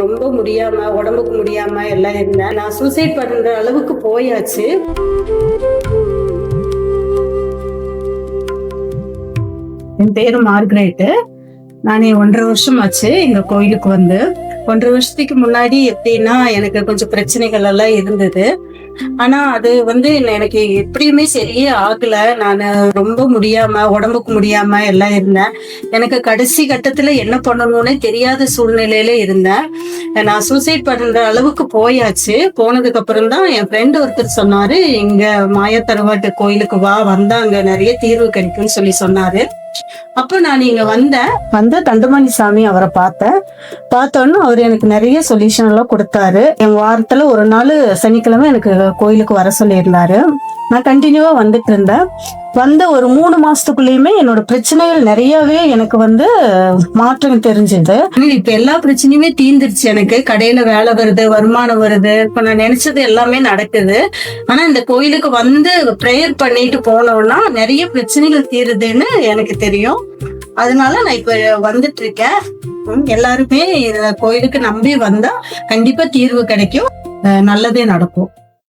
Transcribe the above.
ரொம்ப முடியாம உடம்புக்கு முடியாம எல்லாம் இருந்தேன். நான் சூசைட் பண்ற அளவுக்கு போயாச்சு. என் பேரு மார்கரெட். நான் 1.5 வருஷம் ஆச்சு எங்க கோயிலுக்கு வந்து. 1.5 வருஷத்துக்கு முன்னாடி எப்படின்னா எனக்கு கொஞ்சம் பிரச்சனைகள் எல்லாம் இருந்தது. ஆனா அது வந்து எனக்கு எப்படியுமே சரியே ஆகல. நான் ரொம்ப முடியாம உடம்புக்கு முடியாம எல்லாம் இருந்தேன். எனக்கு கடைசி கட்டத்துல என்ன பண்ணணும்னே தெரியாத சூழ்நிலையில இருந்தேன். நான் சூசைட் பண்ற அளவுக்கு போயாச்சு. போனதுக்கு அப்புறம் தான் என் ஃப்ரெண்ட் ஒருத்தர் சொன்னாரு, இங்க மாயா தருவாட்டு கோயிலுக்கு வந்தா அங்க நிறைய தீர்வு கிடைக்கும்னு சொல்லி சொன்னாரு. அப்ப நான் இங்க வந்த தண்டமணி சாமி அவரை பார்த்தோன்னு அவர் எனக்கு நிறைய சொல்யூஷன் எல்லாம் கொடுத்தாரு. என் வாரத்துல ஒரு நாள் சனிக்கிழமை எனக்கு கோயிலுக்கு வர சொல்லியிருந்தாரு. நான் கண்டினியூவா வந்துட்டு இருந்தேன். ஒரு 3 மாசத்துக்குள்ளயுமே என்னோட பிரச்சனைகள் நிறையவே எனக்கு வந்து மாற்றம் தெரிஞ்சது. இப்ப எல்லா பிரச்சனையுமே தீர்ந்துருச்சு. எனக்கு கடையில வேலை வருது, வருமானம் வருது, இப்ப நான் நினைச்சது எல்லாமே நடக்குது. ஆனா இந்த கோயிலுக்கு வந்து ப்ரேயர் பண்ணிட்டு போனோம்னா நிறைய பிரச்சனைகள் தீருதுன்னு எனக்கு தெரியும். அதனால நான் இப்ப வந்துட்டு இருக்கேன். எல்லாருமே கோயிலுக்கு நம்பி வந்தா கண்டிப்பா தீர்வு கிடைக்கும், நல்லதே நடக்கும்.